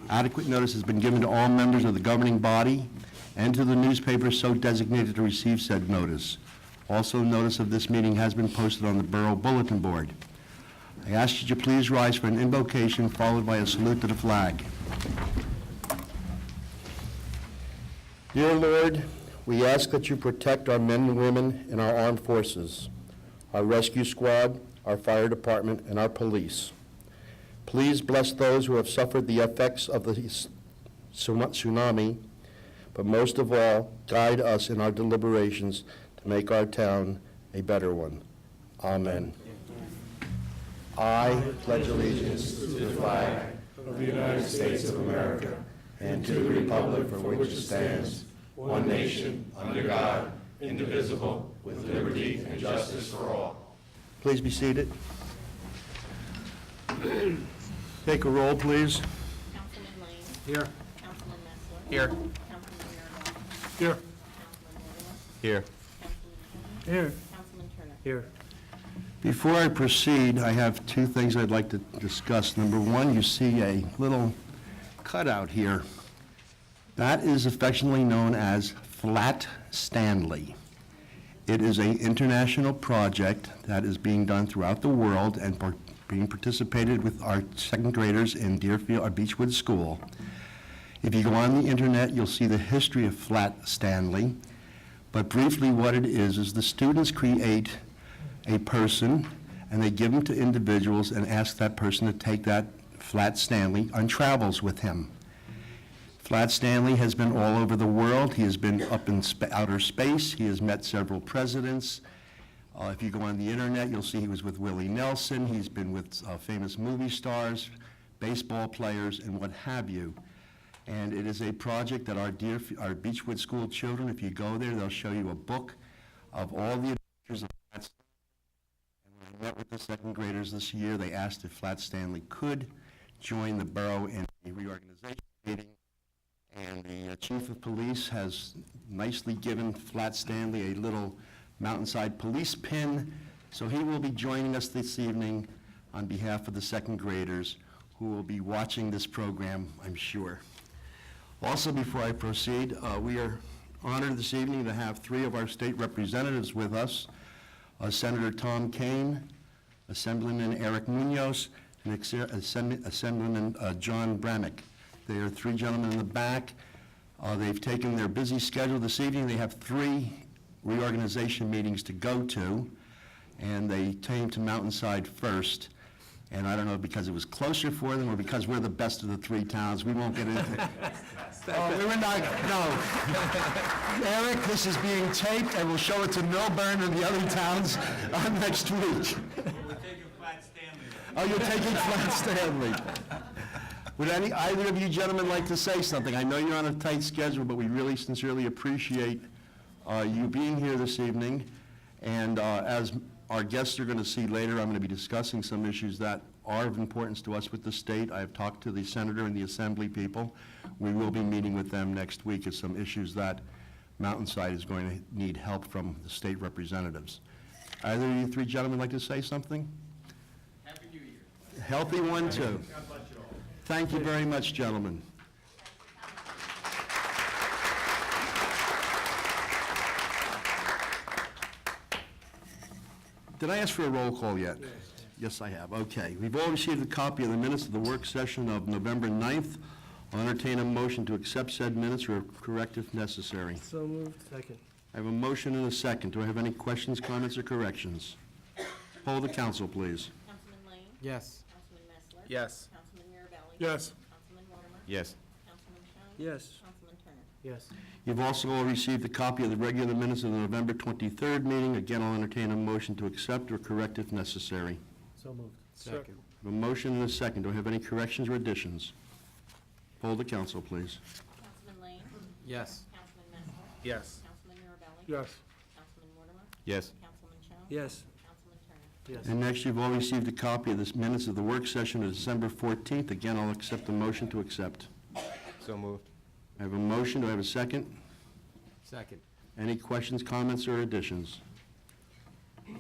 Adequate notice has been given to all members of the governing body and to the newspaper so designated to receive said notice. Also, notice of this meeting has been posted on the Borough Bulletin Board. I ask that you please rise for an invocation followed by a salute to the flag. Dear Lord, we ask that you protect our men and women in our armed forces, our rescue squad, our fire department, and our police. Please bless those who have suffered the effects of the tsunami, but most of all, guide us in our deliberations to make our town a better one. Amen. I pledge allegiance to the flag of the United States of America and to the republic for which it stands, one nation, under God, indivisible, with liberty and justice for all. Please be seated. Take a roll, please. Councilman Lane. Here. Councilman Messler. Here. Councilman Mirabelli. Here. Councilman Mortimer. Here. Councilman Jones. Here. Councilman Turner. Here. Before I proceed, I have two things I'd like to discuss. Number one, you see a little cutout here. That is affectionately known as Flat Stanley. It is an international project that is being done throughout the world and being participated with our second graders in Deerfield, our Beechwood School. If you go on the internet, you'll see the history of Flat Stanley. But briefly, what it is the students create a person and they give them to individuals and ask that person to take that Flat Stanley on travels with him. Flat Stanley has been all over the world. He has been up in outer space. He has met several presidents. If you go on the internet, you'll see he was with Willie Nelson. He's been with famous movie stars, baseball players, and what have you. And it is a project that our Beechwood School children, if you go there, they'll show you a book of all the adventures of Flat Stanley. And when I met with the second graders this year, they asked if Flat Stanley could join the borough in a reorganization meeting. And the chief of police has nicely given Flat Stanley a little Mountainside police pin, so he will be joining us this evening on behalf of the second graders who will be watching this program, I'm sure. Also, before I proceed, we are honored this evening to have three of our state representatives with us, Senator Tom Kane, Assemblyman Eric Munoz, and Assemblyman John Bramick. They are three gentlemen in the back. They've taken their busy schedule this evening. They have three reorganization meetings to go to, and they came to Mountainside first. And I don't know because it was closer for them or because we're the best of the three towns. We won't get into it. We're not, no. Eric, this is being taped, and we'll show it to Millburn and the other towns next week. We're taking Flat Stanley. Oh, you're taking Flat Stanley. Would either of you gentlemen like to say something? I know you're on a tight schedule, but we really sincerely appreciate you being here this evening. And as our guests are going to see later, I'm going to be discussing some issues that are of importance to us with the state. I have talked to the senator and the assembly people. We will be meeting with them next week as some issues that Mountainside is going to need help from the state representatives. Either of you three gentlemen like to say something? Happy New Year. Healthy one, too. God bless you all. Thank you very much, gentlemen. Did I ask for a roll call yet? Yes, I have. Okay. We've all received a copy of the minutes of the work session of November 9th. I'll entertain a motion to accept said minutes or correct if necessary. So moved. Second. I have a motion and a second. Do I have any questions, comments, or corrections? Poll the council, please. Councilman Lane. Yes. Councilman Messler. Yes. Councilman Mirabelli. Yes. Councilman Mortimer. Yes. Councilman Jones. Yes. Councilman Turner. Yes. You've also all received a copy of the regular minutes of the November 23rd meeting. Again, I'll entertain a motion to accept or correct if necessary. So moved. Second. I have a motion and a second. Do I have any corrections or additions? Poll the council, please. Councilman Lane. Yes. Councilman Messler. Yes. Councilman Mirabelli. Yes. Councilman Mortimer. Yes. Councilman Jones. Yes. Councilman Turner. Yes. And next, you've all received a copy of the minutes of the work session of December 14th. Again, I'll accept the motion to accept. So moved. I have a motion. Do I have a second? Second. Any questions, comments, or additions?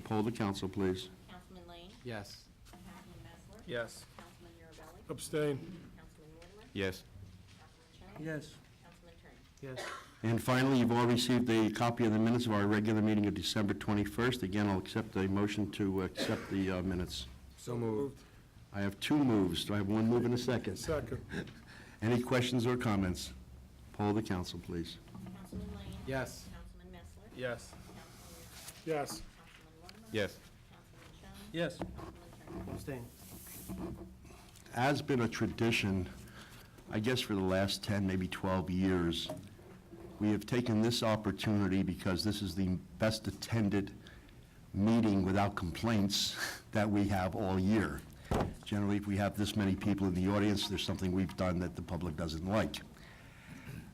Poll the council, please. Councilman Lane. Yes. Councilman Messler. Yes. Councilman Mirabelli. Abstain. Councilman Mortimer. Yes. Yes. Councilman Turner. Yes. And finally, you've all received a copy of the minutes of our regular meeting of December 21st. Again, I'll accept a motion to accept the minutes. So moved. I have two moves. Do I have one move and a second? Second. Any questions or comments? Poll the council, please. Councilman Lane. Yes. Councilman Messler. Yes. Councilman, Yes. Councilman Waterman. Yes. Councilman Chung. Yes. Councilman Turner. Abstain. Has been a tradition, I guess for the last 10, maybe 12 years, we have taken this opportunity because this is the best attended meeting without complaints that we have all year. Generally, if we have this many people in the audience, there's something we've done that the public doesn't like.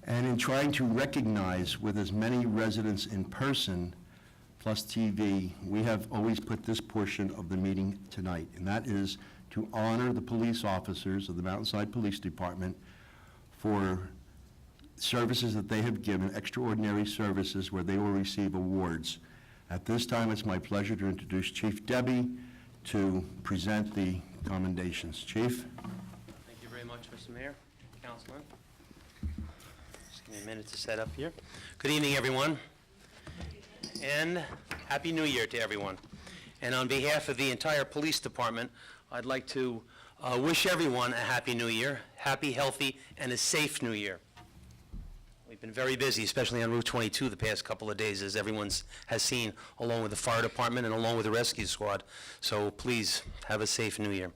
And in trying to recognize with as many residents in person plus TV, we have always put this portion of the meeting tonight, and that is to honor the police officers of the Mountainside Police Department for services that they have given, extraordinary services where they will receive awards. At this time, it's my pleasure to introduce Chief Debbie to present the commendations. Chief? Thank you very much, Mr. Mayor, Councilman. Just give me a minute to set up here. Good evening, everyone, and Happy New Year to everyone. And on behalf of the entire police department, I'd like to wish everyone a Happy New Year, happy, healthy, and a safe New Year. We've been very busy, especially on Route 22 the past couple of days, as everyone has seen, along with the fire department and along with the rescue squad. So please have a safe New Year.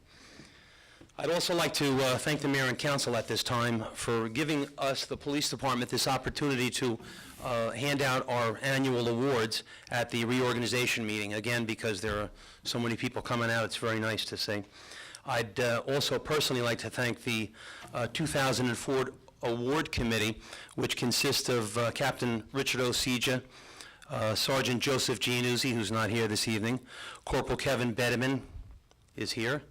I'd also like to thank the mayor and council at this time for giving us, the police department, this opportunity to hand out our annual awards at the reorganization meeting. Again, because there are so many people coming out, it's very nice to see. I'd also personally like to thank the 2004 Award Committee, which consists of Captain Richard Osija, Sergeant Joseph Giannuzzi, who's not here this evening, Corporal Kevin Bedeman is here,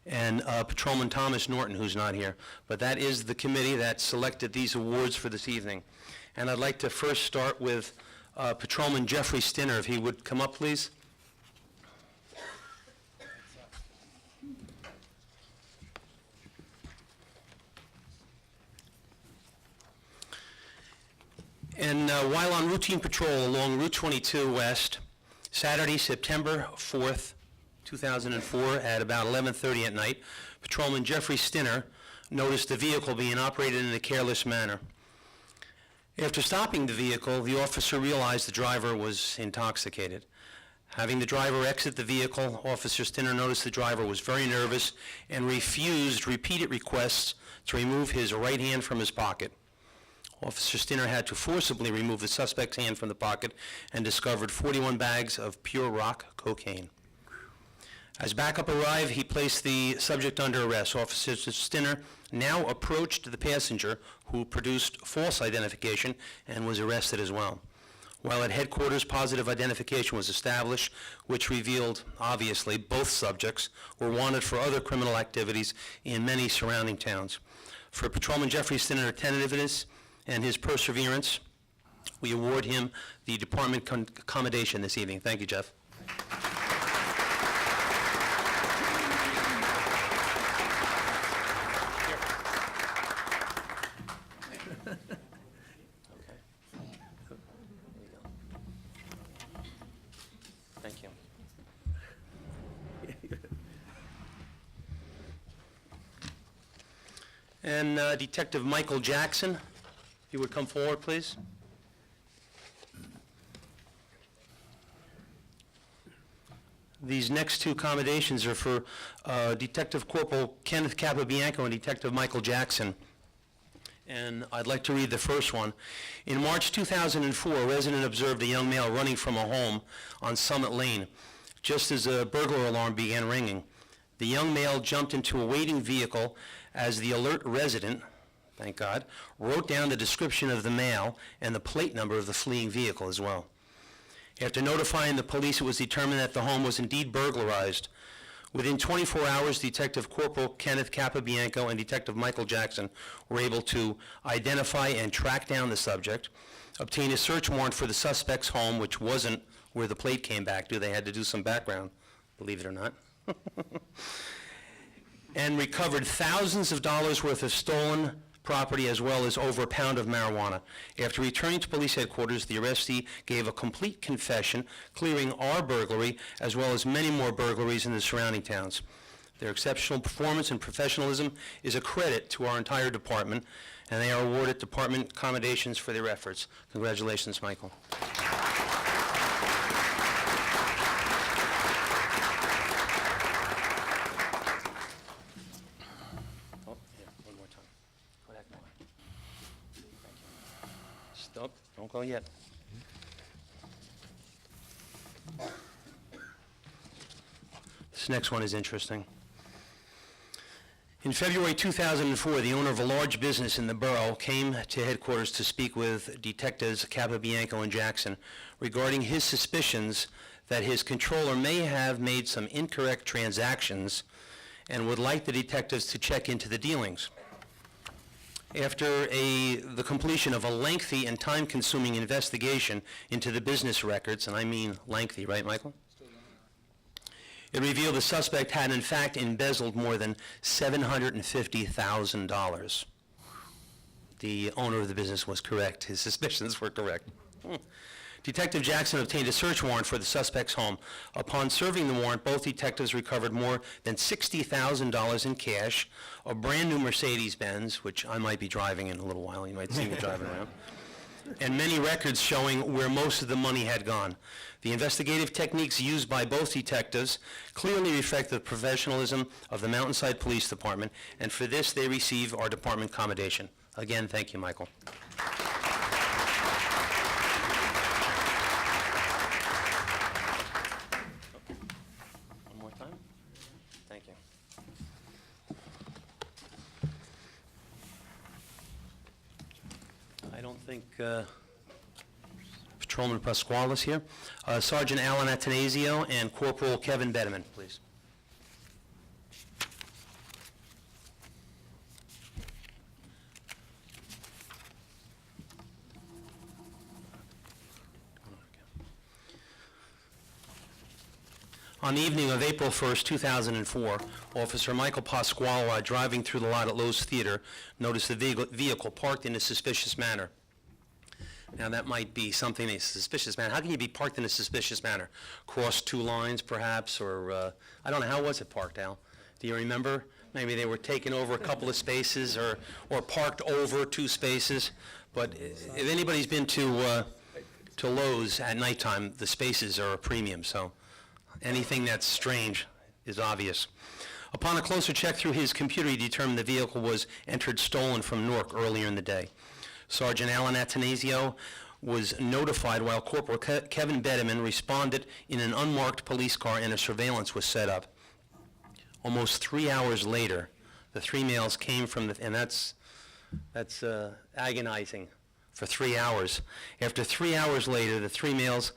and Patrolman Thomas Norton, who's not here. But that is the committee that selected these awards for this evening. And I'd like to first start with Patrolman Jeffrey Stinner, if he would come up, please. And while on routine patrol along Route 22 West, Saturday, September 4th, 2004, at about 11:30 at night, Patrolman Jeffrey Stinner noticed the vehicle being operated in a careless manner. After stopping the vehicle, the officer realized the driver was intoxicated. Having the driver exit the vehicle, Officer Stinner noticed the driver was very nervous and refused repeated requests to remove his right hand from his pocket. Officer Stinner had to forcibly remove the suspect's hand from the pocket and discovered 41 bags of pure rock cocaine. As backup arrived, he placed the subject under arrest. Officer Stinner now approached the passenger, who produced false identification and was arrested as well. While at headquarters, positive identification was established, which revealed, obviously, both subjects were wanted for other criminal activities in many surrounding towns. For Patrolman Jeffrey Stinner attentiveness and his perseverance, we award him the department commendation this evening. Thank you, Jeff. Thank you. And Detective Michael Jackson, if you would come forward, please. These next two commendations are for Detective Corporal Kenneth Capabianco and Detective Michael Jackson. And I'd like to read the first one. In March 2004, a resident observed a young male running from a home on Summit Lane, just as a burglar alarm began ringing. The young male jumped into a waiting vehicle as the alert resident, thank God, wrote down the description of the male and the plate number of the fleeing vehicle as well. After notifying the police, it was determined that the home was indeed burglarized. Within 24 hours, Detective Corporal Kenneth Capabianco and Detective Michael Jackson were able to identify and track down the subject, obtain a search warrant for the suspect's home, which wasn't where the plate came back to. They had to do some background, believe it or not, and recovered thousands of dollars worth of stolen property as well as over a pound of marijuana. After returning to police headquarters, the arrestee gave a complete confession, clearing our burglary as well as many more burglaries in the surrounding towns. Their exceptional performance and professionalism is a credit to our entire department, and they are awarded department commendations for their efforts. Congratulations, Michael. Oh, yeah, one more time. Go ahead, Noah. Thank you. Stop, don't go yet. This next one is interesting. In February 2004, the owner of a large business in the borough came to headquarters to speak with Detectives Capobianco and Jackson regarding his suspicions that his controller may have made some incorrect transactions and would like the detectives to check into the dealings. After the completion of a lengthy and time-consuming investigation into the business records, and I mean lengthy, right, Michael? It revealed the suspect had in fact embezzled more than $750,000. The owner of the business was correct. His suspicions were correct. Detective Jackson obtained a search warrant for the suspect's home. Upon serving the warrant, both detectives recovered more than $60,000 in cash, a brand-new Mercedes-Benz, which I might be driving in a little while. You might see me driving around, and many records showing where most of the money had gone. The investigative techniques used by both detectives clearly reflect the professionalism of the Mountainside Police Department, and for this they receive our department commendation. Again, thank you, Michael. One more time. Thank you. I don't think Patrolman Pasquale is here. Sergeant Alan Atanasio and Corporal Kevin Bedeman, please. On the evening of April 1st, 2004, Officer Michael Pasquale, driving through the lot at Lowe's Theater, noticed the vehicle parked in a suspicious manner. Now, that might be something, a suspicious manner. How can you be parked in a suspicious manner? Cross two lines, perhaps, or, I don't know, how was it parked, Al? Do you remember? Maybe they were taking over a couple of spaces or parked over two spaces. But if anybody's been to Lowe's at nighttime, the spaces are a premium, so anything that's strange is obvious. Upon a closer check through his computer, he determined the vehicle was entered stolen from Newark earlier in the day. Sergeant Alan Atanasio was notified while Corporal Kevin Bedeman responded in an unmarked police car, and a surveillance was set up. Almost 3 hours later, the three males came from the, and that's agonizing for 3 hours. After 3 hours later, the three males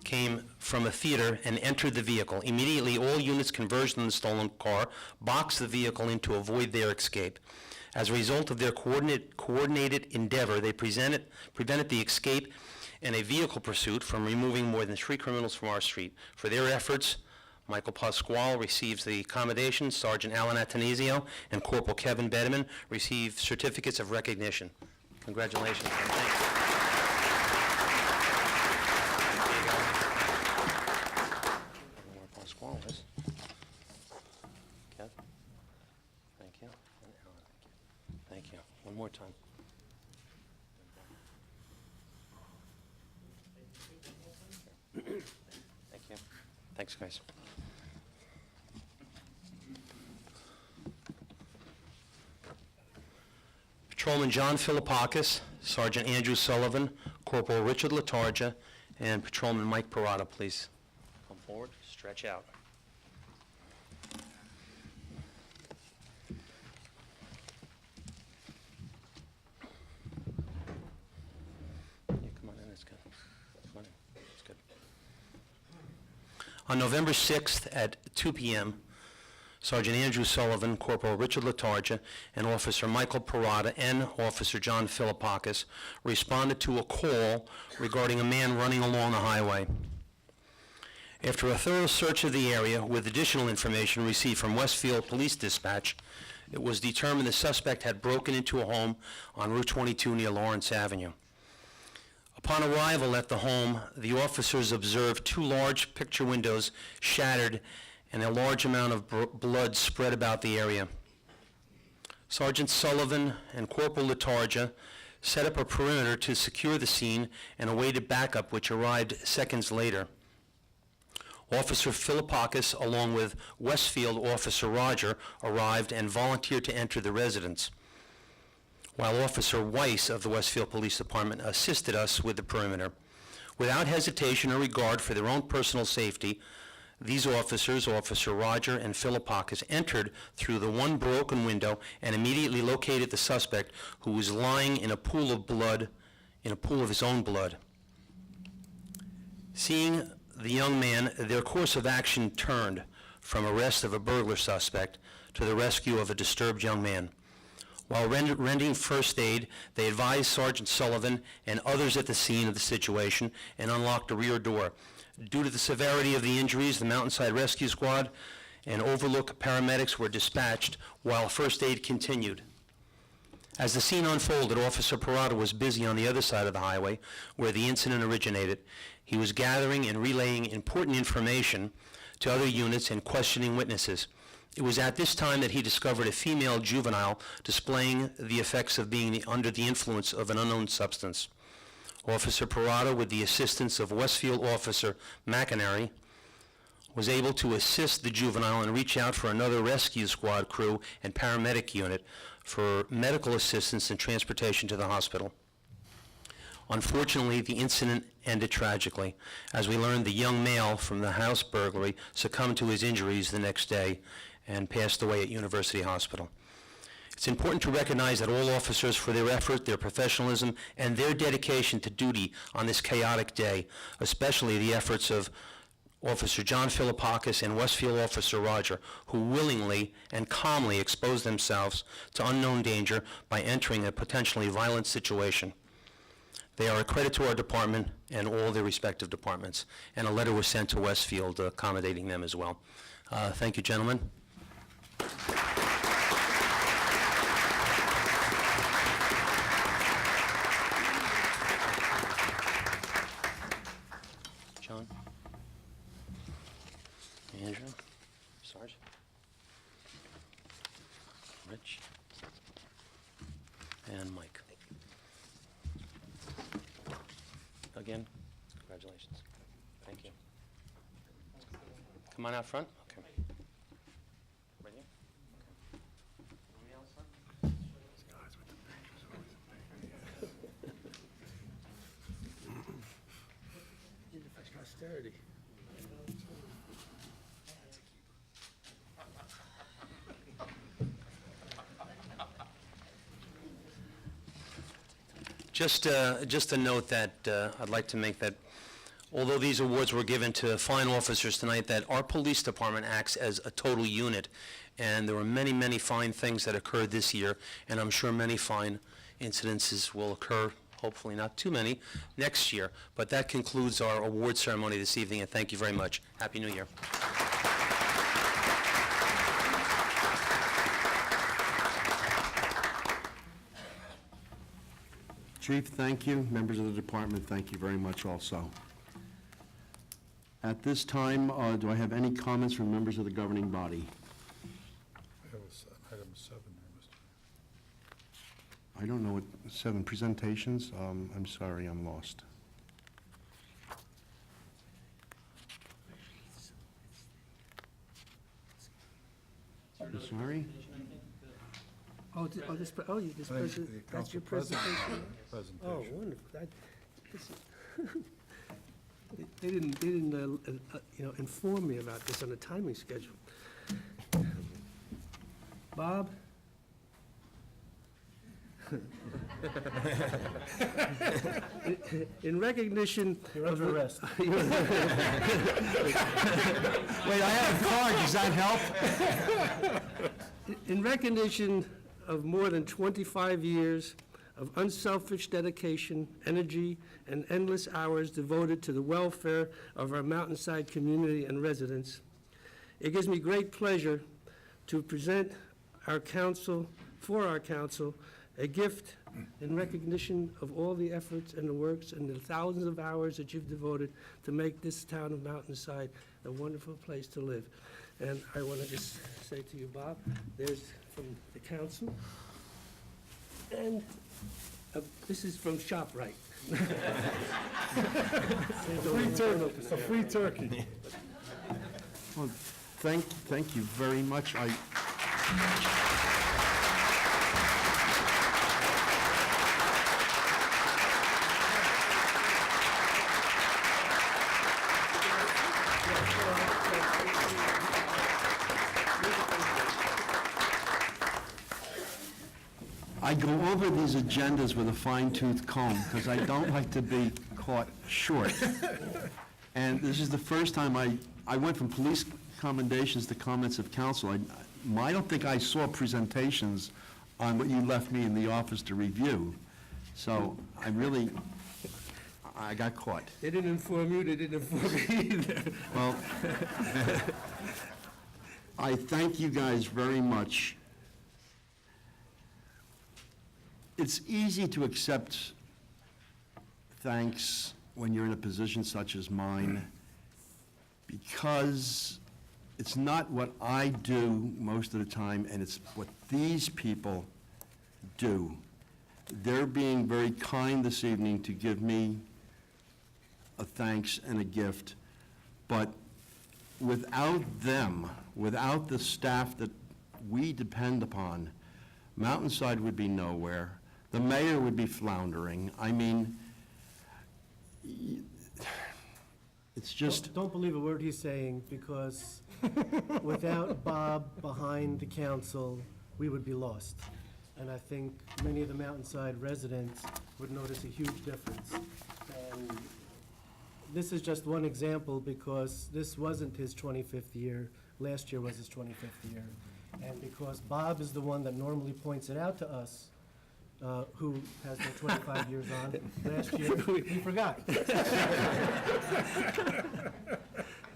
came from a theater and entered the vehicle. Immediately, all units converged on the stolen car, boxed the vehicle in to avoid their escape. As a result of their coordinated endeavor, they prevented the escape and a vehicle pursuit from removing more than 3 criminals from our street. For their efforts, Michael Pasquale receives the commendation. Sergeant Alan Atanasio and Corporal Kevin Bedeman receive certificates of recognition. Congratulations. And thanks. More Pasquale is. Kev? Thank you. And Alan, thank you. One more time. Thank you. Thanks, guys. Patrolman John Philippakis, Sergeant Andrew Sullivan, Corporal Richard Latarja, and Patrolman Mike Parada, please come forward, stretch out. Yeah, come on in, that's good. Come on in, that's good. On November 6th at 2 p.m., Sergeant Andrew Sullivan, Corporal Richard Latarja, and Officer Michael Parada and Officer John Philippakis responded to a call regarding a man running along the highway. After a thorough search of the area with additional information received from Westfield Police Dispatch, It was determined the suspect had broken into a home on Route 22 near Lawrence Avenue. Upon arrival at the home, the officers observed two large picture windows shattered and a large amount of blood spread about the area. Sergeant Sullivan and Corporal Latarja set up a perimeter to secure the scene and awaited backup, which arrived seconds later. Officer Philippakis, along with Westfield Officer Roger, arrived and volunteered to enter the residence, while Officer Weiss of the Westfield Police Department assisted us with the perimeter. Without hesitation or regard for their own personal safety, these officers, Officer Roger and Philippakis, entered through the one broken window and immediately located the suspect, who was lying in a pool of blood, in a pool of his own blood. Seeing the young man, their course of action turned from arrest of a burglar suspect to the rescue of a disturbed young man. While rendering first aid, they advised Sergeant Sullivan and others at the scene of the situation and unlocked the rear door. Due to the severity of the injuries, the Mountainside Rescue Squad and Overlook paramedics were dispatched while first aid continued. As the scene unfolded, Officer Parada was busy on the other side of the highway where the incident originated. He was gathering and relaying important information to other units and questioning witnesses. It was at this time that he discovered a female juvenile displaying the effects of being under the influence of an unknown substance. Officer Parada, with the assistance of Westfield Officer McInerney, was able to assist the juvenile and reach out for another rescue squad crew and paramedic unit for medical assistance and transportation to the hospital. Unfortunately, the incident ended tragically, as we learned the young male from the house burglary succumbed to his injuries the next day and passed away at University Hospital. It's important to recognize that all officers, for their effort, their professionalism, and their dedication to duty on this chaotic day, especially the efforts of Officer John Philippakis and Westfield Officer Roger, who willingly and calmly exposed themselves to unknown danger by entering a potentially violent situation. They are a credit to our department and all their respective departments, and a letter was sent to Westfield accommodating them as well. Thank you, gentlemen. John? Andrew? Sarge? Rich? And Mike. Again, congratulations. Thank you. Come on out front. Okay. Right here? Okay. Anybody else, son? Posterity. Just a note that I'd like to make, that although these awards were given to fine officers tonight, that our police department acts as a total unit, and there were many, many fine things that occurred this year, and I'm sure many fine incidences will occur, hopefully not too many, next year. But that concludes our award ceremony this evening, and thank you very much. Happy New Year. Chief, thank you. Members of the department, thank you very much also. At this time, do I have any comments from members of the governing body? I have item 7 there, Mr. I don't know what, 7 presentations? I'm sorry, I'm lost. I'm sorry? This present- that's your Council President. presentation? Presentation. Oh, wonderful. They didn't inform me about this on the timing schedule. Bob? In recognition of the... arrest. Wait, I have a card, does that help? In recognition of more than 25 years of unselfish dedication, energy, and endless hours devoted to the welfare of our Mountainside community and residents, it gives me great pleasure to present our council, for our council, a gift in recognition of all the efforts and the works and the thousands of hours that you've devoted to make this town of Mountainside a wonderful place to live. And I want to just say to you, Bob, there's from the council, and this is from ShopRite. It's a free turkey. Well, thank you very much. I go over these agendas with a fine-tooth comb because I don't like to be caught short. And this is the first time I went from police commendations to comments of council. I don't think I saw presentations on what you left me in the office to review. So I got caught. They didn't inform you, they didn't inform me either. Well, I thank you guys very much. It's easy to accept thanks when you're in a position such as mine, because it's not what I do most of the time, and it's what these people do. They're being very kind this evening to give me a thanks and a gift, but without them, without the staff that we depend upon, Mountainside would be nowhere. The mayor would be floundering. I mean, it's just, Don't believe a word he's saying, because without Bob behind the council, we would be lost. And I think many of the Mountainside residents would notice a huge difference. And this is just one example, because this wasn't his 25th year. Last year was his 25th year. And because Bob is the one that normally points it out to us, who has been 25 years on, last year, he forgot.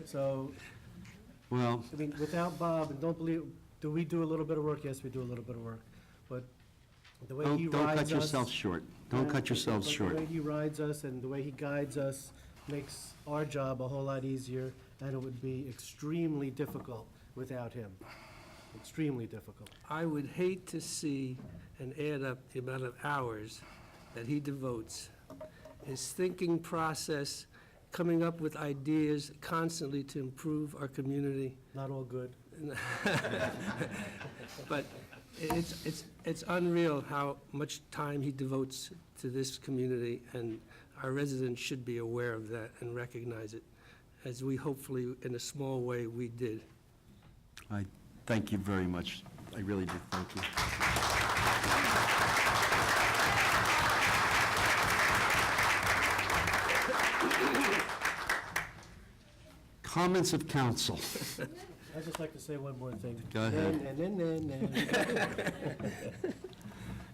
So, well, I mean, without Bob, and don't believe, do we do a little bit of work? Yes, we do a little bit of work. But the way he don't rides us... cut yourself short. Don't cut yourselves but short. the way he rides us and the way he guides us makes our job a whole lot easier, and it would be extremely difficult without him. Extremely difficult. I would hate to see and add up the amount of hours that he devotes, his thinking process, coming up with ideas constantly to improve our community. Not all good. But it's unreal how much time he devotes to this community, and our residents should be aware of that and recognize it, as we hopefully, in a small way, we did. I thank you very much. I really do, thank you. Comments of council. I'd just like to say one more thing. Go ahead. Then.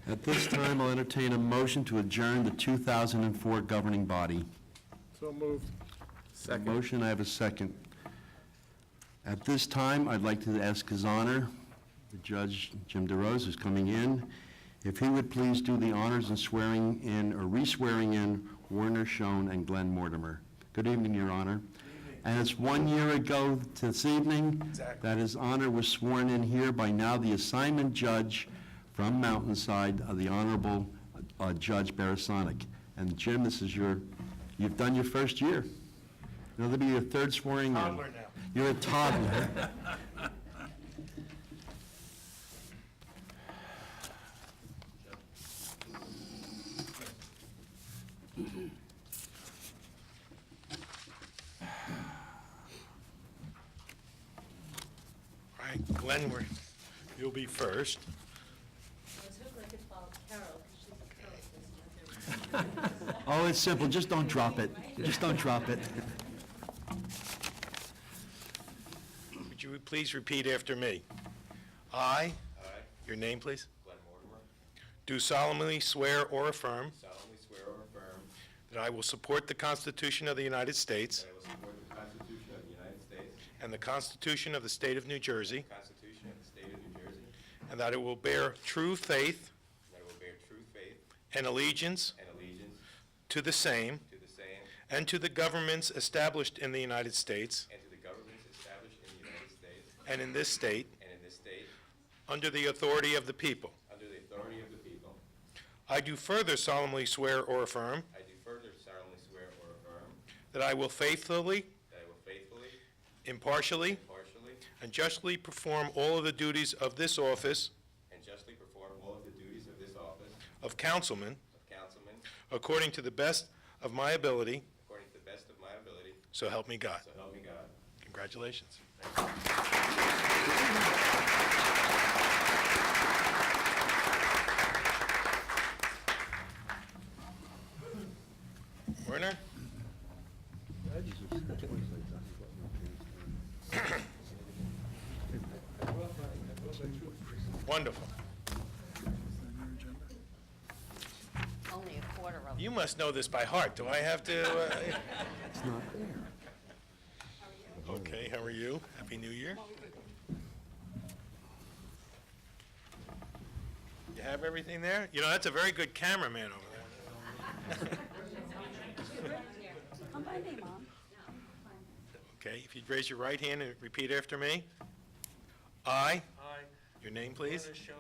At this time, I'll entertain a motion to adjourn the 2004 governing body. So moved. Second. Motion, I have a second. At this time, I'd like to ask His Honor, the Judge Jim DeRose, who's coming in, if he would please do the honors in swearing in or re-swearing in Warner Schoen and Glenn Mortimer. Good evening, Your Honor. And it's 1 year ago this evening that His Honor was sworn in here by now the assignment judge from Mountainside, the Honorable Judge Barasonic. And Jim, this is you've done your first year. It'll be your third swearing in. Toddler now. You're a toddler. All right, Glenn, you'll be first. I was hoping I could follow Carol, because she's a pro. Oh, it's simple. Just don't drop it. Just don't drop it. Would you please repeat after me? I, your name, please, Glenn Mortimer, do solemnly swear or affirm solemnly swear or affirm that I will support the Constitution of the United States that I will support the Constitution of the United States, and the Constitution of the State of New Jersey, the Constitution of the State of New Jersey, and that I will bear true faith and that I will bear true faith and allegiance and allegiance to the same to the same and to the governments established in the United States and to the governments established in the United States and in this state and in this state under the authority of the people. under the authority of the people. I do further solemnly swear or affirm I do further solemnly swear or affirm that I will faithfully, that I will faithfully, impartially, impartially, and justly perform all of the duties of this office and justly perform all of the duties of this office of councilman of councilman according to the best of my ability, according to the best of my ability, so help me God. so help me God. Congratulations. Werner? Wonderful. Only a quarter of You must know this by heart. Do I have to? It's not there. Okay, how are you? Happy New Year. You have everything there? You know, that's a very good cameraman over there. Come by me, Mom. Okay, if you'd raise your right hand and repeat after me. I, I, your name please, Werner Schoen,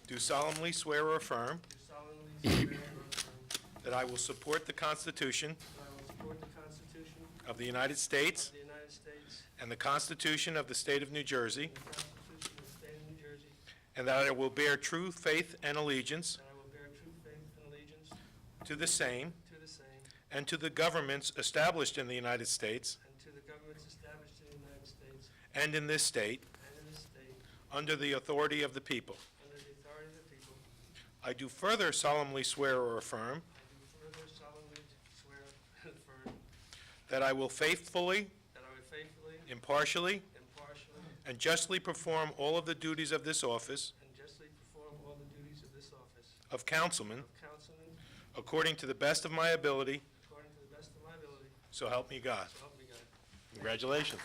do solemnly swear or affirm do solemnly swear or affirm that I will support the Constitution that I will support the Constitution of the United States of the United States and the Constitution of the State of New Jersey, and the Constitution of the State of New Jersey, and that I will bear true faith and allegiance that I will bear true faith and allegiance to the same to the same and to the governments established in the United States and to the governments established in the United States and in this state and in this state under the authority of the people. under the authority of the people. I do further solemnly swear or affirm I do further solemnly swear and affirm that I will faithfully, that I will faithfully, impartially, impartially, and justly perform all of the duties of this office and justly perform all the duties of this office of councilman of councilman according to the best of my ability, according to the best of my ability, so help me God. so help me God. Congratulations.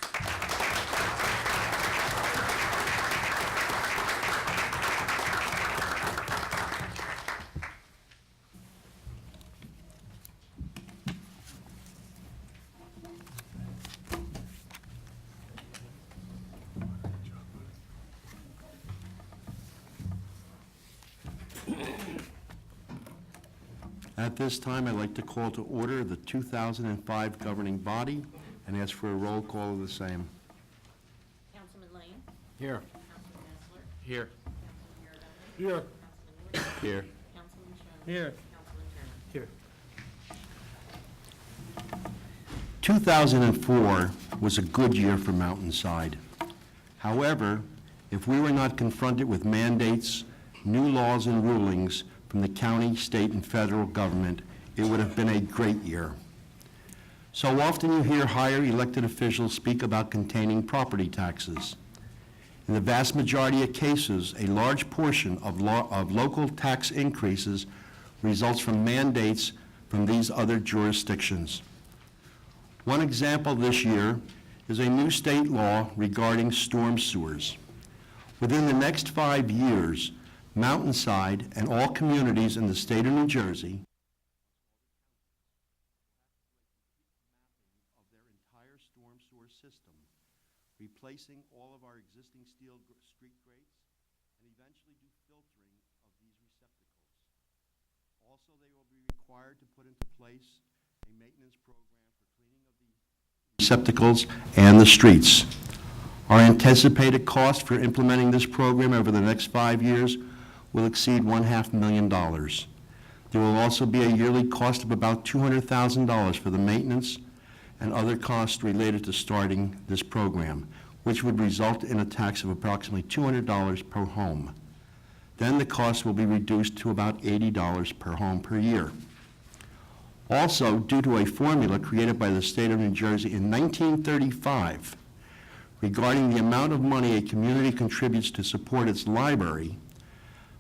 At this time, I'd like to call to order the 2005 governing body and ask for a roll call of the same. Councilman Lane? Here. Councilman Messler? Here. Councilman Mirabelli? Here. Councilman Wood? Here. Councilman Schoen? Here. Councilman Turner? Here. 2004 was a good year for Mountainside. However, if we were not confronted with mandates, new laws and rulings from the county, state, and federal government, it would have been a great year. So often you hear higher elected officials speak about containing property taxes. In the vast majority of cases, a large portion of local tax increases results from mandates from these other jurisdictions. One example this year is a new state law regarding storm sewers. Within the next 5 years, Mountainside and all communities in the state of New Jersey of their entire storm sewer system, replacing all of our existing steel street grates, and eventually do filtering of these receptacles. Also, they will be required to put into place a maintenance program for cleaning of the receptacles and the streets. Our anticipated cost for implementing this program over the next 5 years will exceed $500,000. There will also be a yearly cost of about $200,000 for the maintenance and other costs related to starting this program, which would result in a tax of approximately $200 per home. Then the cost will be reduced to about $80 per home per year. Also, due to a formula created by the state of New Jersey in 1935 regarding the amount of money a community contributes to support its library,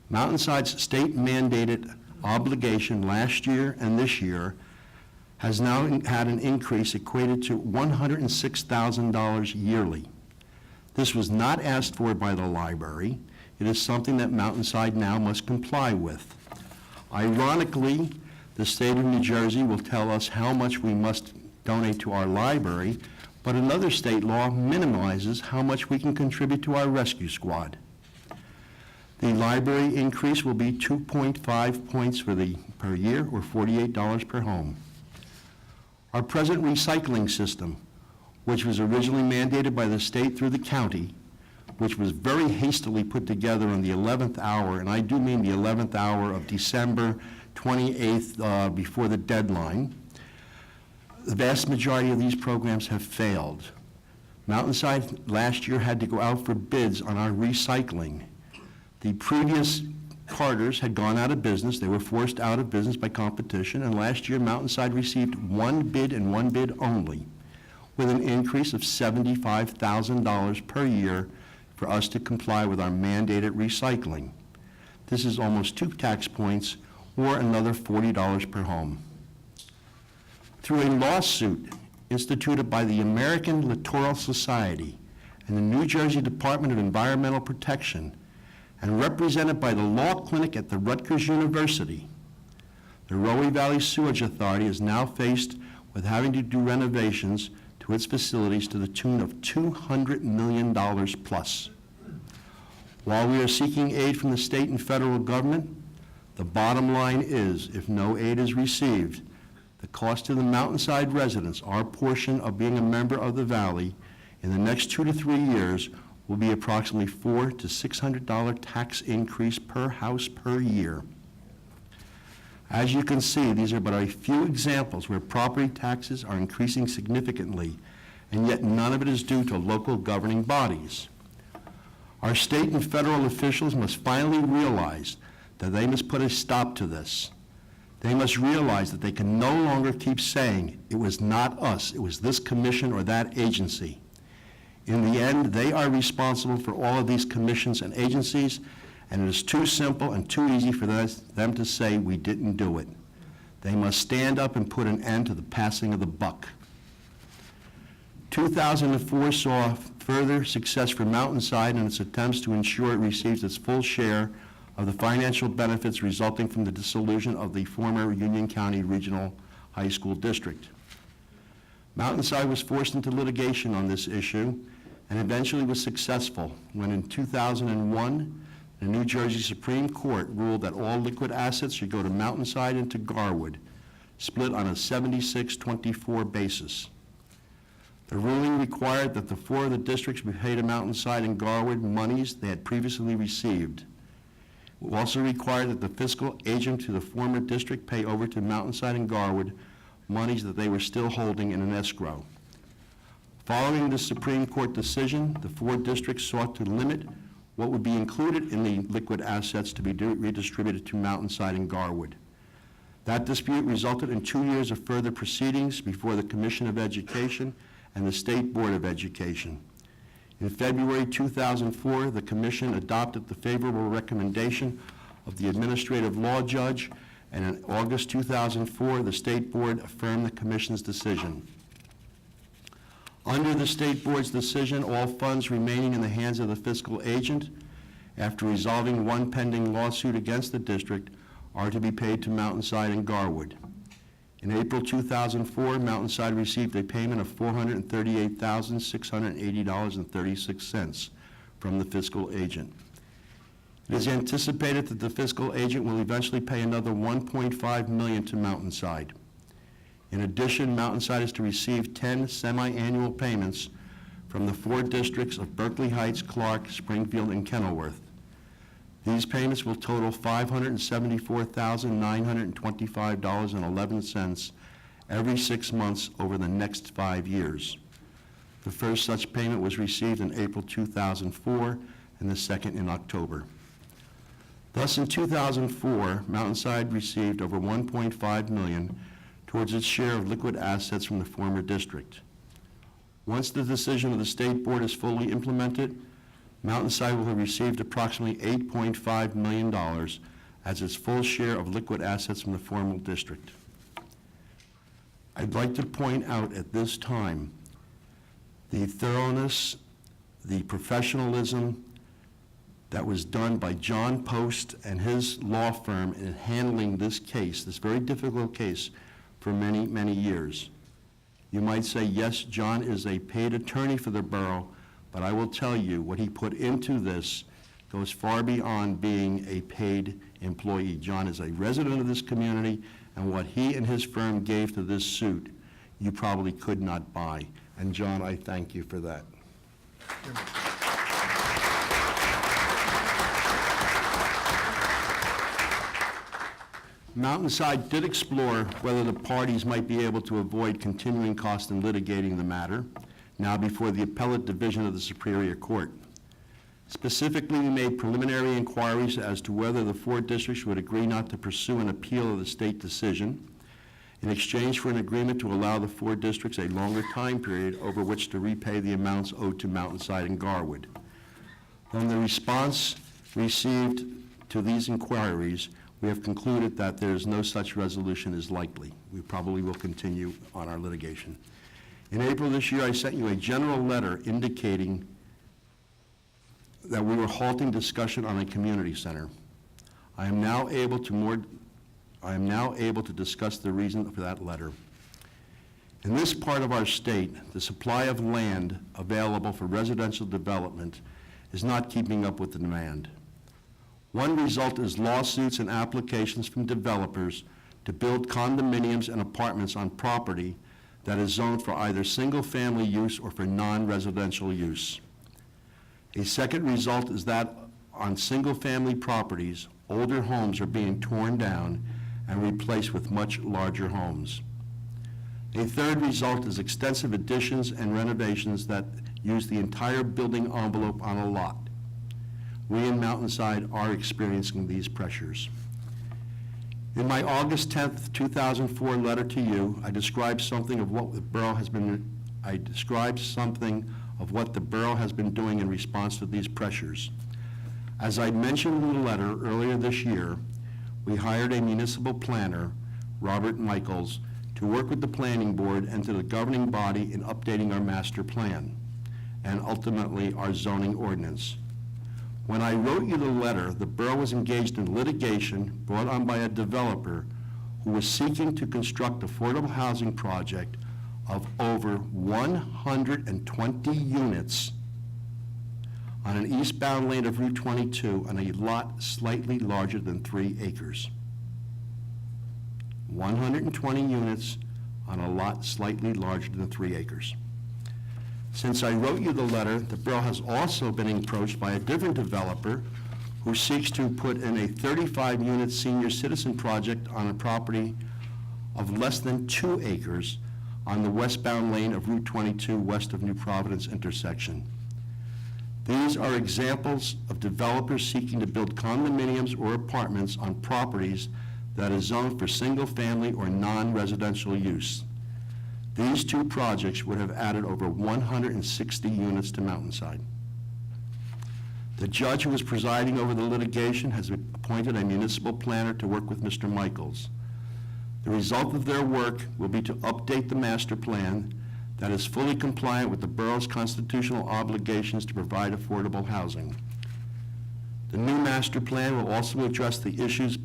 Mountainside's state-mandated obligation last year and this year has now had an increase equated to $106,000 yearly. This was not asked for by the library. it is something that Mountainside now must comply with. Ironically, the state of New Jersey will tell us how much we must donate to our library, but another state law minimizes how much we can contribute to our rescue squad. The library increase will be 2.5 points per year, or $48 per home. Our present recycling system, which was originally mandated by the state through the county, which was very hastily put together on the 11th hour, and I do mean the 11th hour of December 28th, before the deadline. The vast majority of these programs have failed. Mountainside last year had to go out for bids on our recycling. The previous Carters had gone out of business. They were forced out of business by competition, and last year Mountainside received one bid and one bid only, with an increase of $75,000 per year for us to comply with our mandated recycling. This is almost 2 tax points, or another $40 per home. Through a lawsuit instituted by the American Littoral Society and the New Jersey Department of Environmental Protection, and represented by the Law Clinic at the Rutgers University, the Roe Valley Sewage Authority is now faced with having to do renovations to its facilities to the tune of $200 million plus. While we are seeking aid from the state and federal government, the bottom line is, if no aid is received, the cost to the Mountainside residents, our portion of being a member of the valley, in the next 2 to 3 years will be approximately $400 to $600 tax increase per house per year. As you can see, these are but a few examples where property taxes are increasing significantly, and yet none of it is due to local governing bodies. Our state and federal officials must finally realize that they must put a stop to this. They must realize that they can no longer keep saying, it was not us, it was this commission or that agency. In the end, they are responsible for all of these commissions and agencies, and it is too simple and too easy for them to say we didn't do it. They must stand up and put an end to the passing of the buck. 2004 saw further success for Mountainside in its attempts to ensure it receives its full share of the financial benefits resulting from the dissolution of the former Union County Regional High School District. Mountainside was forced into litigation on this issue and eventually was successful when in 2001, the New Jersey Supreme Court ruled that all liquid assets should go to Mountainside and to Garwood, split on a 76-24 basis. The ruling required that the 4 of the districts be paid to Mountainside and Garwood monies they had previously received. It also required that the fiscal agent to the former district pay over to Mountainside and Garwood monies that they were still holding in an escrow. Following the Supreme Court decision, the 4 districts sought to limit what would be included in the liquid assets to be redistributed to Mountainside and Garwood. That dispute resulted in 2 years of further proceedings before the Commission of Education and the State Board of Education. In February 2004, the Commission adopted the favorable recommendation of the Administrative Law Judge, and in August 2004, the State Board affirmed the Commission's decision. Under the State Board's decision, all funds remaining in the hands of the fiscal agent, after resolving one pending lawsuit against the district, are to be paid to Mountainside and Garwood. In April 2004, Mountainside received a payment of $438,680.36 from the fiscal agent. It is anticipated that the fiscal agent will eventually pay another $1.5 million to Mountainside. In addition, Mountainside is to receive 10 semi-annual payments from the 4 districts of Berkeley Heights, Clark, Springfield, and Kenilworth. These payments will total $574,925.11 every 6 months over the next 5 years. The first such payment was received in April 2004 and the second in October. Thus, in 2004, Mountainside received over $1.5 million towards its share of liquid assets from the former district. Once the decision of the State Board is fully implemented, Mountainside will have received approximately $8.5 million as its full share of liquid assets from the former district. I'd like to point out at this time the thoroughness, the professionalism, that was done by John Post and his law firm in handling this case, this very difficult case, for many, many years. You might say, yes, John is a paid attorney for the borough, but I will tell you, what he put into this goes far beyond being a paid employee. John is a resident of this community, and what he and his firm gave to this suit, you probably could not buy. And John, I thank you for that. Mountainside did explore whether the parties might be able to avoid continuing cost in litigating the matter, now before the Appellate Division of the Superior Court. Specifically, we made preliminary inquiries as to whether the 4 districts would agree not to pursue an appeal of the state decision in exchange for an agreement to allow the 4 districts a longer time period over which to repay the amounts owed to Mountainside and Garwood. From the response received to these inquiries, we have concluded that there is no such resolution is likely. We probably will continue on our litigation. In April this year, I sent you a general letter indicating that we were halting discussion on a community center. I am now able to discuss the reason for that letter. In this part of our state, the supply of land available for residential development is not keeping up with the demand. One result is lawsuits and applications from developers to build condominiums and apartments on property that is zoned for either single-family use or for non-residential use. A second result is that on single-family properties, older homes are being torn down and replaced with much larger homes. A third result is extensive additions and renovations that use the entire building envelope on a lot. We in Mountainside are experiencing these pressures. In my August 10th, 2004 letter to you, I described something of what the borough has been doing in response to these pressures. As I mentioned in the letter earlier this year, we hired a municipal planner, Robert Michaels, to work with the planning board and to the governing body in updating our master plan and ultimately our zoning ordinance. When I wrote you the letter, the borough was engaged in litigation brought on by a developer who was seeking to construct affordable housing project of over 120 units on an eastbound lane of Route 22 on a lot slightly larger than 3 acres. 120 units on a lot slightly larger than 3 acres. Since I wrote you the letter, the borough has also been approached by a different developer who seeks to put in a 35-unit senior citizen project on a property of less than 2 acres on the westbound lane of Route 22 west of New Providence intersection. These are examples of developers seeking to build condominiums or apartments on properties that is zoned for single-family or non-residential use. These 2 projects would have added over 160 units to Mountainside. The judge who is presiding over the litigation has appointed a municipal planner to work with Mr. Michaels. The result of their work will be to update the master plan that is fully compliant with the borough's constitutional obligations to provide affordable housing. The new master plan will also address the issues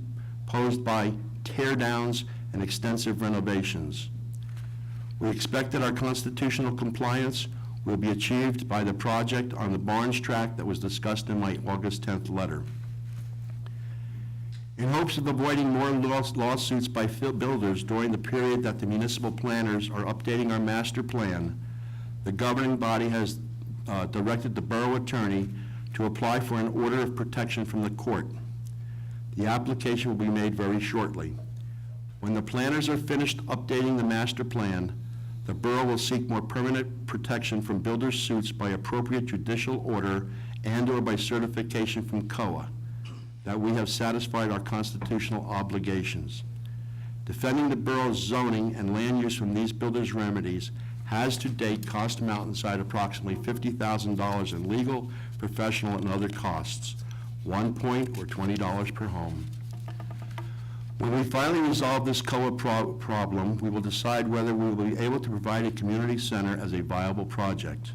posed by tear-downs and extensive renovations. We expect that our constitutional compliance will be achieved by the project on the Barnes tract that was discussed in my August 10th letter. In hopes of avoiding more lawsuits by builders during the period that the municipal planners are updating our master plan, the governing body has directed the borough attorney to apply for an order of protection from the court. The application will be made very shortly. When the planners are finished updating the master plan, the borough will seek more permanent protection from builders' suits by appropriate judicial order and/or by certification from COA that we have satisfied our constitutional obligations. Defending the borough's zoning and land use from these builders' remedies has to date cost Mountainside approximately $50,000 in legal, professional, and other costs, $1 point or $20 per home. When we finally resolve this COA problem, we will decide whether we will be able to provide a community center as a viable project.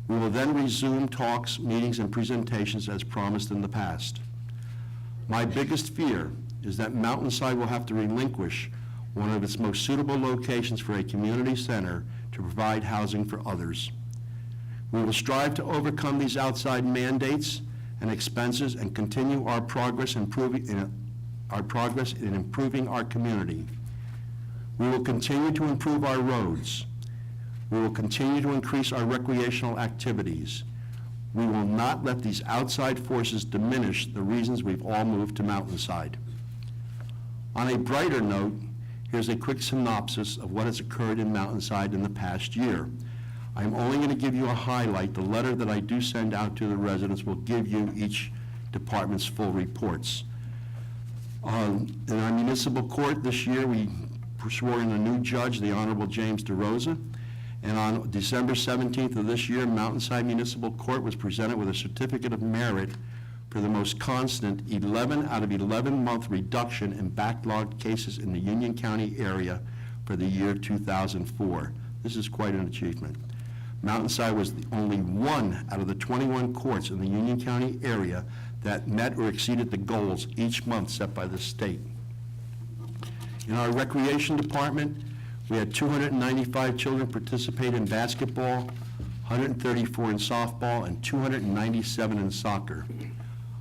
We will then resume talks, meetings, and presentations as promised in the past. My biggest fear is that Mountainside will have to relinquish one of its most suitable locations for a community center to provide housing for others. We will strive to overcome these outside mandates and expenses and continue our progress in improving our community. We will continue to improve our roads. We will continue to increase our recreational activities. We will not let these outside forces diminish the reasons we've all moved to Mountainside. On a brighter note, here's a quick synopsis of what has occurred in Mountainside in the past year. I'm only going to give you a highlight. The letter that I do send out to the residents will give you each department's full reports. In our municipal court this year, we swore in a new judge, the Honorable James DeRosa, and on December 17th of this year, Mountainside Municipal Court was presented with a certificate of merit for the most constant 11 out of 11-month reduction in backlogged cases in the Union County area for the year 2004. This is quite an achievement. Mountainside was the only one out of the 21 courts in the Union County area that met or exceeded the goals each month set by the state. In our recreation department, we had 295 children participate in basketball, 134 in softball, and 297 in soccer.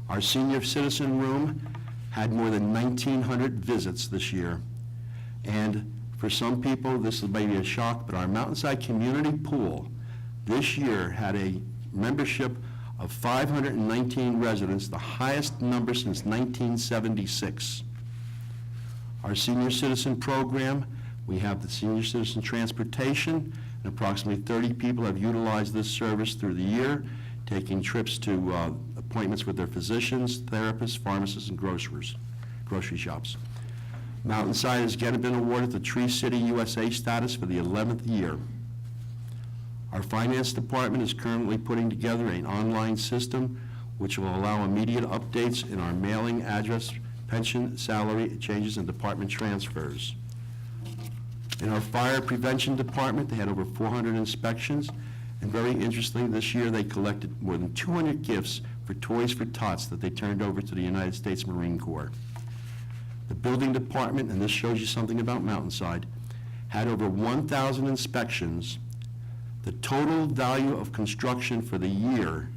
Our senior citizen room had more than 1,900 visits this year. And for some people, this is maybe a shock, but our Mountainside Community Pool this year had a membership of 519 residents, the highest number since 1976. Our senior citizen program, we have the senior citizen transportation, and approximately 30 people have utilized this service through the year, taking trips to appointments with their physicians, therapists, pharmacists, and grocery shops. Mountainside has again been awarded the Tree City USA status for the 11th year. Our finance department is currently putting together an online system which will allow immediate updates in our mailing address, pension, salary changes, and department transfers. In our fire prevention department, they had over 400 inspections, and very interestingly, this year they collected more than 200 gifts for Toys for Tots that they turned over to the United States Marine Corps. The building department, and this shows you something about Mountainside, had over 1,000 inspections. The total value of construction for the year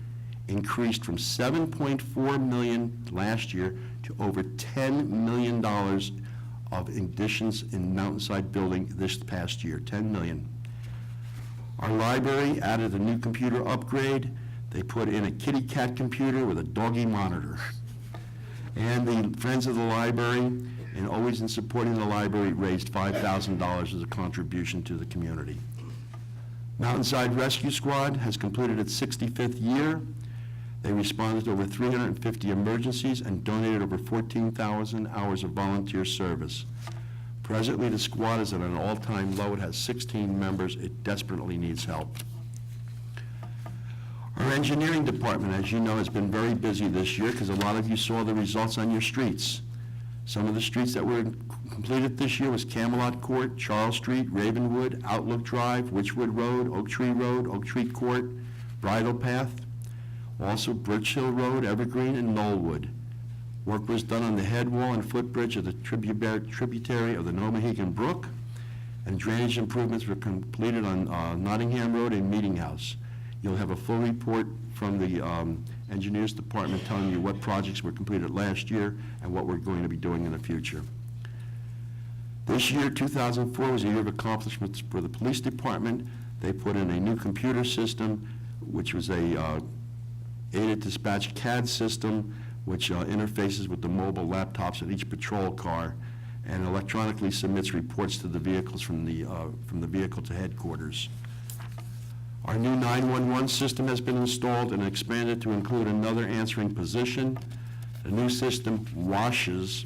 increased from $7.4 million last year to over $10 million of additions in Mountainside building this past year, $10 million. Our library added a new computer upgrade. They put in a kitty cat computer with a doggy monitor. And the Friends of the Library, and always in supporting the library, raised $5,000 as a contribution to the community. Mountainside Rescue Squad has completed its 65th year. They responded to over 350 emergencies and donated over 14,000 hours of volunteer service. Presently, the squad is at an all-time low. It has 16 members. It desperately needs help. Our engineering department, as you know, has been very busy this year because a lot of you saw the results on your streets. Some of the streets that were completed this year was Camelot Court, Charles Street, Ravenwood, Outlook Drive, Witchwood Road, Oak Tree Court, Bridle Path, also Birch Hill Road, Evergreen, and Knollwood. Work was done on the head wall and footbridge of the tributary of the Nomahegan Brook, and drainage improvements were completed on Nottingham Road and Meeting House. You'll have a full report from the engineers department telling you what projects were completed last year and what we're going to be doing in the future. This year, 2004, was a year of accomplishments for the police department. They put in a new computer system, which was a aided dispatch CAD system, which interfaces with the mobile laptops in each patrol car and electronically submits reports to the vehicles from the vehicle to headquarters. Our new 911 system has been installed and expanded to include another answering position. The new system washes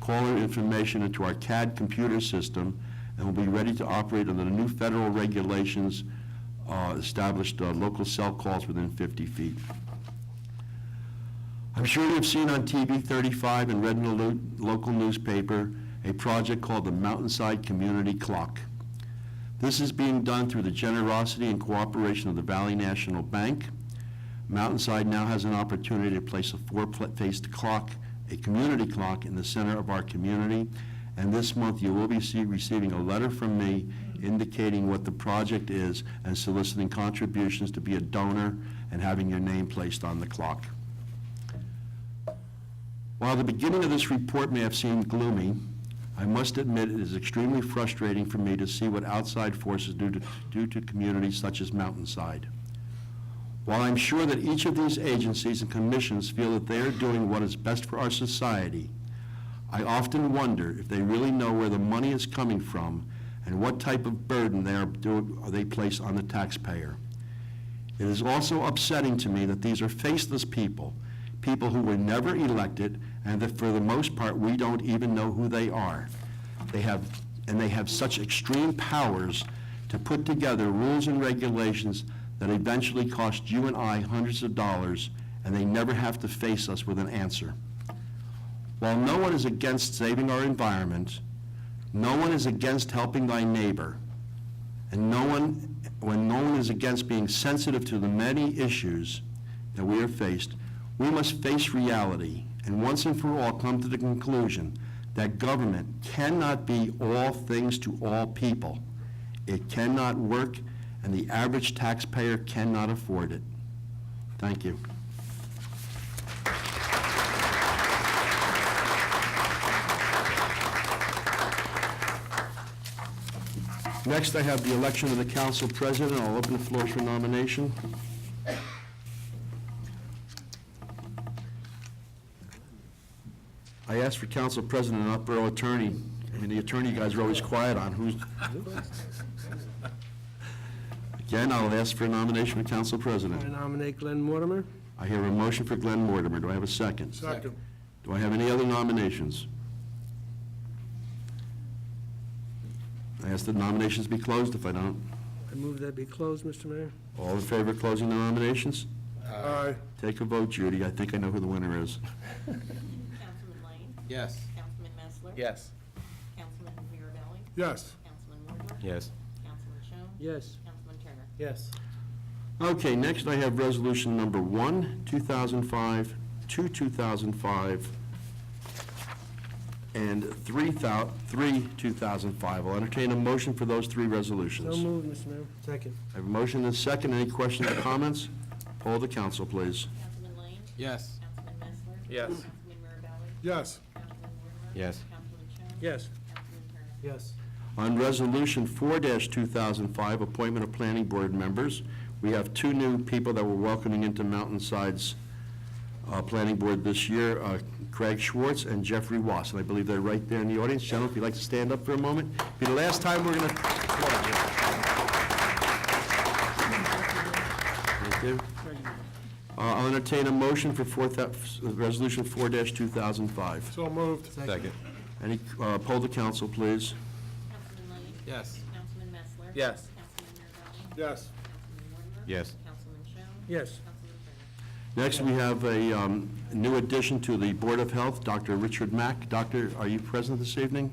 caller information into our CAD computer system and will be ready to operate under the new federal regulations established local cell calls within 50 feet. I'm sure you've seen on TV 35 and read in the local newspaper a project called the Mountainside Community Clock. This is being done through the generosity and cooperation of the Valley National Bank. Mountainside now has an opportunity to place a four-faced clock, a community clock, in the center of our community. And this month, you will be receiving a letter from me indicating what the project is and soliciting contributions to be a donor and having your name placed on the clock. While the beginning of this report may have seemed gloomy, I must admit it is extremely frustrating for me to see what outside forces do to communities such as Mountainside. While I'm sure that each of these agencies and commissions feel that they are doing what is best for our society, I often wonder if they really know where the money is coming from and what type of burden they place on the taxpayer. It is also upsetting to me that these are faceless people who were never elected, and that for the most part, we don't even know who they are. They have such extreme powers to put together rules and regulations that eventually cost you and I hundreds of dollars, and they never have to face us with an answer. While no one is against saving our environment, no one is against helping thy neighbor, and when no one is against being sensitive to the many issues that we are faced, we must face reality and once and for all come to the conclusion that government cannot be all things to all people. It cannot work, and the average taxpayer cannot afford it. Thank you. Next, I have the election of the council president. I'll open the floor for nomination. I asked for council president, not borough attorney. I mean, the attorney you guys are always quiet on. Who's? Again, I'll ask for a nomination for council president. I nominate Glenn Mortimer. I hear a motion for Glenn Mortimer. Do I have a second? Second. Do I have any other nominations? I ask that nominations be closed. If I don't, I move that be closed, Mr. Mayor. all in favor of closing the nominations? Aye. Take a vote, Judy. I think I know who the winner is. Councilman Lane? Yes. Councilman Messler? Yes. Councilman Mirabelli? Yes. Councilman Mortimer? Yes. Councilman Schoen? Yes. Councilman Turner? Yes. Okay, next I have resolution number 1, 2005, 2, 2005, and 3, 2005. I'll entertain a motion for those three resolutions. So moved, Mr. Mayor. Second. I have a motion and a second. Any questions or comments? Poll the council, please. Councilman Lane? Yes. Councilman Messler? Yes. Councilman Mirabelli? Yes. Councilman Mortimer? Yes. Councilman Schoen? Yes. Councilman Turner? Yes. On Resolution 4-2005, appointment of planning board members, we have two new people that we're welcoming into Mountainside's planning board this year, Craig Schwartz and Jeffrey Wass, and I believe they're right there in the audience. Gentlemen, if you'd like to stand up for a moment. It'll be the last time we're going to applaud you. Thank you. I'll entertain a motion for Resolution 4-2005. So moved. Second. Any, poll the council, please. Councilman Lane? Yes. Councilman Messler? Yes. Councilman Mirabelli? Yes. Councilman Mortimer? Yes. Councilman Schoen? Yes. Councilman Turner? Next, we have a new addition to the Board of Health, Dr. Richard Mack. Doctor, are you present this evening?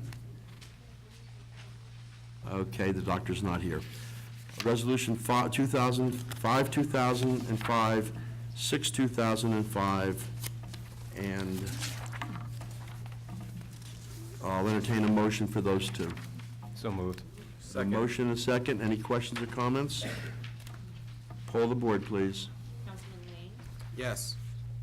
Okay, the doctor's not here. Resolution 2005, 2005, 6, 2005, and I'll entertain a motion for those two. So moved. A motion and a second. Any questions or comments? Poll the board, please. Councilman Lane? Yes.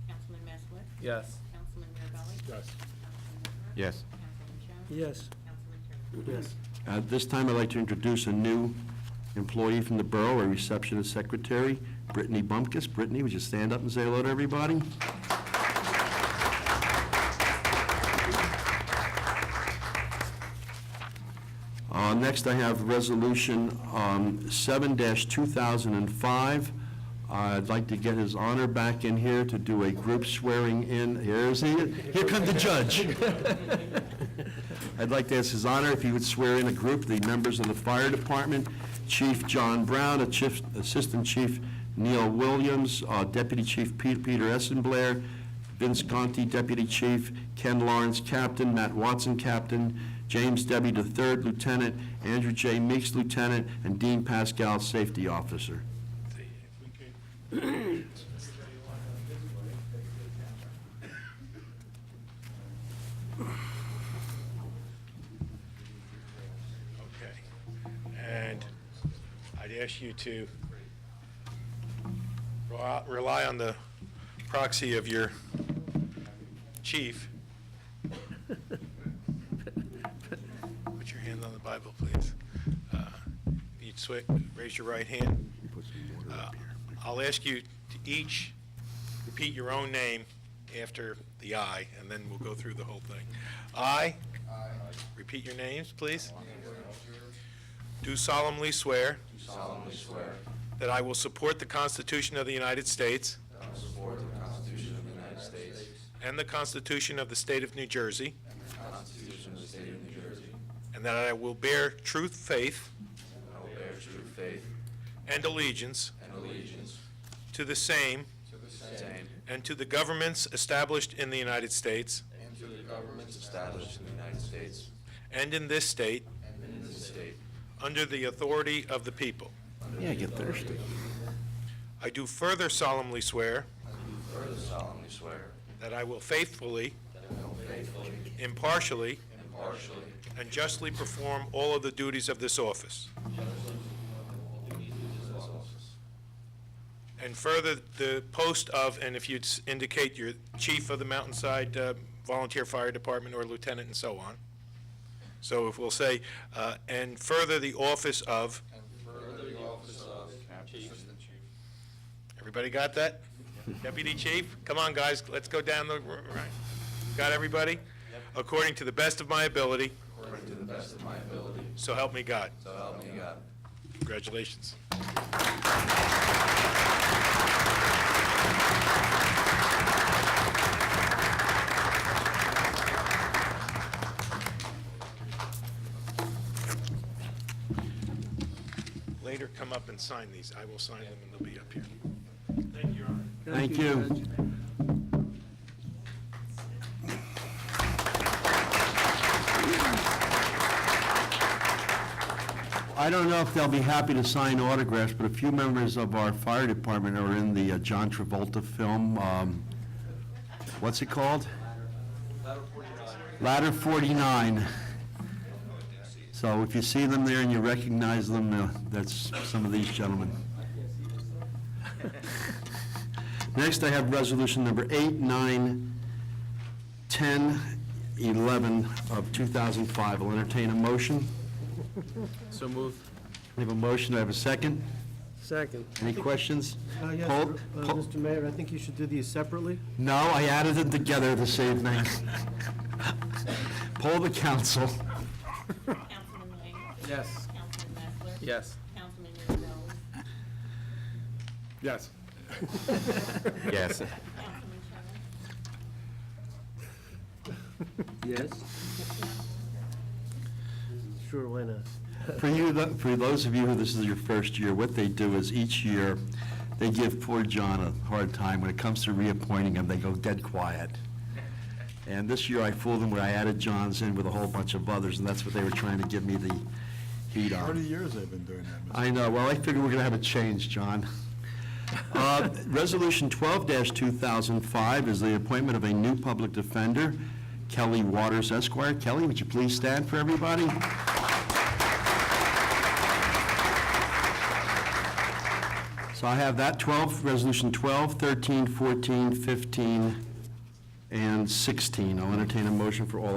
Councilman Messler? Yes. Councilman Mirabelli? Yes. Councilman Mortimer? Yes. Councilman Schoen? Yes. Councilman Turner? Yes. At this time, I'd like to introduce a new employee from the borough, a receptionist secretary, Brittany Bumpkus. Brittany, would you stand up and say hello to everybody? Next, I have Resolution 7-2005. I'd like to get His Honor back in here to do a group swearing in. Here comes the judge. I'd like to ask His Honor if he would swear in a group, the members of the Fire Department, Chief John Brown, Assistant Chief Neil Williams, Deputy Chief Peter Essenblair, Vince Conti, Deputy Chief, Ken Lawrence, Captain, Matt Watson, Captain, James Debbie III, Lieutenant, Andrew J. Meeks, Lieutenant, and Dean Pascal, Safety Officer. Okay. And I'd ask you to rely on the proxy of your chief. Put your hand on the Bible, please. If you'd raise your right hand. I'll ask you to each repeat your own name after the I, and then we'll go through the whole thing. I. Repeat your names, please. Do solemnly swear. That I will support the Constitution of the United States. And the Constitution of the State of New Jersey. And that I will bear true faith. And allegiance. To the same. And to the governments established in the United States. And in this state. Under the authority of the people. Yeah, get thirsty. I do further solemnly swear. That I will faithfully. Impartially. And justly perform all of the duties of this office. And further, the post of, and if you'd indicate your chief of the Mountainside Volunteer Fire Department or lieutenant and so on. So if we'll say, and further the office of. Everybody got that? Deputy Chief? Come on, guys, let's go down the, right. Got everybody? According to the best of my ability. So help me God. Congratulations. Later, come up and sign these. I will sign them and they'll be up here. Thank you, Your Honor. Thank you. Judge. I don't know if they'll be happy to sign autographs, but a few members of our fire department are in the John Travolta film. What's it called? Ladder 49. So if you see them there and you recognize them, that's some of these gentlemen. Next, I have resolution number 8, 9, 10, 11 of 2005. I'll entertain a motion. So moved. I have a motion, I have a second. Second. Any questions? Yes, Poll? Mr. Mayor, I think you should do these separately. No, I added them together this evening. Poll the council. Councilman Lang. Yes. Councilman Messler. Yes. Councilman Rosales. Yes. Yes. Councilman Sherman. Yes? Sure, why not? For you, for those of you who this is your first year, what they do is each year, they give poor John a hard time. When it comes to reappointing him, they go dead quiet. And this year I fooled them where I added John's in with a whole bunch of others, and that's what they were trying to give me the heat on. 30 years they've been doing that, Mr. I know, well, I figure we're going to have a change, John. Resolution 12-2005 is the appointment of a new public defender, Kelly Waters Esquire. Kelly, would you please stand for everybody? So I have that 12, Resolution 12, 13, 14, 15, and 16. I'll entertain a motion for all of